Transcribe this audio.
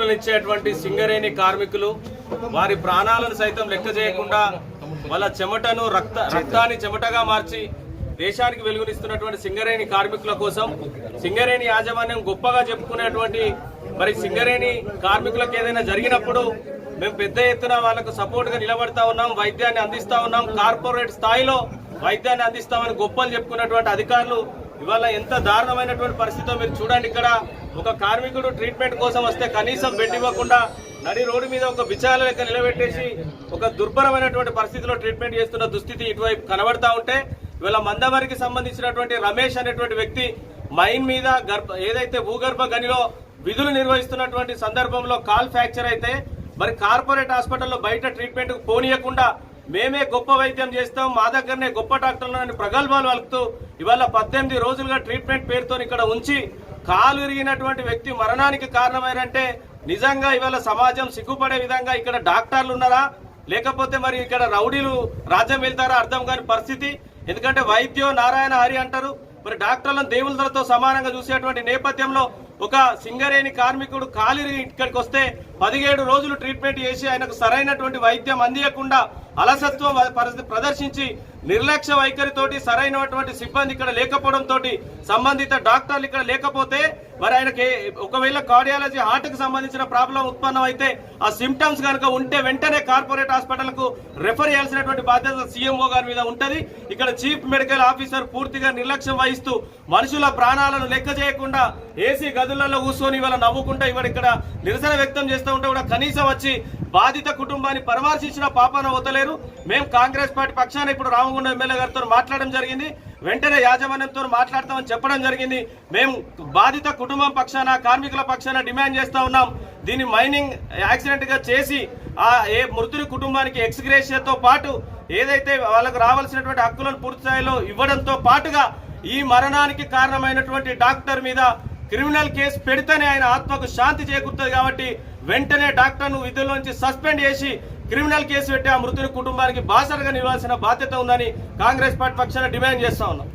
చేయూతనిచ్చేటువంటి సింగరేణి కార్మికులు వారి ప్రాణాలను సైతం లెక్క చేయకుండా వాళ్ళ చెమటను రక్తాన్ని చెమటగా మార్చి దేశానికి వెలుగునిస్తున్నటువంటి సింగరేణి కార్మికుల కోసం సింగరేణి యాజమాన్యం గొప్పగా చెప్పుకునేటువంటి మరి సింగరేణి కార్మికులకు ఏదైనా జరిగినప్పుడు మేము పెద్ద ఎత్తున వాళ్ళకు సపోర్ట్ గా నిలబడతా ఉన్నాం, వైద్యాన్ని అందిస్తా ఉన్నాం, కార్పొరేట్ స్థాయిలో వైద్యాన్ని అందిస్తామని గొప్పలు చెప్పుకున్నటువంటి అధికారులు ఇవాళ ఎంత దారుణమైనటువంటి పరిస్థితితో మీరు చూడండి. ఇక్కడ ఒక కార్మికుడు ట్రీట్మెంట్ కోసం వస్తే కనీసం బెడ్ ఇవ్వకుండా నడి రోడ్డు మీద ఒక బిచాల లెక్క నిలబెట్టేసి ఒక దుర్భరమైనటువంటి పరిస్థితిలో ట్రీట్మెంట్ చేస్తున్న దుస్థితి ఇటువైపు కనబడతా ఉంటే ఇవాళ మందమరికి సంబంధించినటువంటి రమేష్ అనేటువంటి వ్యక్తి మైన్ మీద ఏదైతే భూగర్భ గనిలో విధులు నిర్వహిస్తున్నటువంటి సందర్భంలో కాల్ ఫ్రాక్చర్ అయితే మరి కార్పొరేట్ హాస్పిటల్లో బయట ట్రీట్మెంట్ పోనీయకుండా మేమే గొప్ప వైద్యం చేస్తాం, మా దగ్గరనే గొప్ప డాక్టర్లు ప్రగల్భాలు వలుకుతూ ఇవాళ 18 రోజులుగా ట్రీట్మెంట్ పేరుతో ఇక్కడ ఉంచి కాలు ఇరిగినటువంటి వ్యక్తి మరణానికి కారణమైనంటే నిజంగా ఇవాళ సమాజం సిగ్గుపడే విధంగా ఇక్కడ డాక్టర్లు ఉన్నారా లేకపోతే మరి ఇక్కడ రౌడీలు రాజ్యం వెళ్తారా అర్థం కాని పరిస్థితి. ఎందుకంటే వైద్యో నారాయణ హరి అంటారు, మరి డాక్టర్లను దేవులతో సమానంగా చూసేటువంటి నేపథ్యంలో ఒక సింగరేణి కార్మికుడు కాలిరిగి ఇక్కడికి వస్తే 17 రోజులు ట్రీట్మెంట్ చేసి ఆయనకు సరైనటువంటి వైద్యం అందియకుండా అలసత్వం ప్రదర్శించి నిర్లక్ష్య వైఖరితోటి సరైనటువంటి సిబ్బంది ఇక్కడ లేకపోవడంతో సంబంధిత డాక్టర్లు ఇక్కడ లేకపోతే మరి ఆయనకి ఒకవేళ కార్డియాలజీ హార్ట్ కి సంబంధించిన ప్రాబ్లం ఉత్పన్నం అయితే ఆ సిమ్టమ్స్ కనుక ఉంటే వెంటనే కార్పొరేట్ హాస్పిటల్ కు రెఫర్ చేయాల్సినటువంటి బాధ్యత సీఎంఓ గారి మీద ఉంటది. ఇక్కడ చీఫ్ మెడికల్ ఆఫీసర్ పూర్తిగా నిర్లక్ష్యం వహిస్తూ మనుషుల ప్రాణాలను లెక్క చేయకుండా ఏసీ గదులలో కూర్చొని ఇవాళ నవ్వుకుంటా ఇవాళ ఇక్కడ నిరసన వ్యక్తం చేస్తూ ఉంటే కూడా కనీసం వచ్చి బాధిత కుటుంబాన్ని పరామర్శించిన పాపాన వదలేరు. మేము కాంగ్రెస్ పార్టీ పక్షాన ఇప్పుడు రామగుండం ఎమ్మెల్యే గారితో మాట్లాడడం జరిగింది, వెంటనే యాజమాన్యంతో మాట్లాడతామని చెప్పడం జరిగింది. మేము బాధిత కుటుంబం పక్షాన కార్మికుల పక్షాన డిమాండ్ చేస్తా ఉన్నాం. దీన్ని మైనింగ్ యాక్సిడెంట్ గా చేసి ఆ మృతుని కుటుంబానికి ఎక్స్గ్రేషియాతో పాటు ఏదైతే వాళ్ళకు రావాల్సినటువంటి హక్కులను పూర్తి స్థాయిలో ఇవ్వడంతో పాటుగా ఈ మరణానికి కారణమైనటువంటి డాక్టర్ మీద క్రిమినల్ కేసు పెడితేనే ఆయన ఆత్మకు శాంతి చేకూరుతుంది. కాబట్టి వెంటనే డాక్టర్ను విధుల్లోంచి సస్పెండ్ చేసి క్రిమినల్ కేసు పెట్టి ఆ మృతుని కుటుంబానికి బాసటగా నిలవాల్సిన బాధ్యత ఉందని కాంగ్రెస్ పార్టీ పక్షాన డిమాండ్ చేస్తా ఉన్నాం.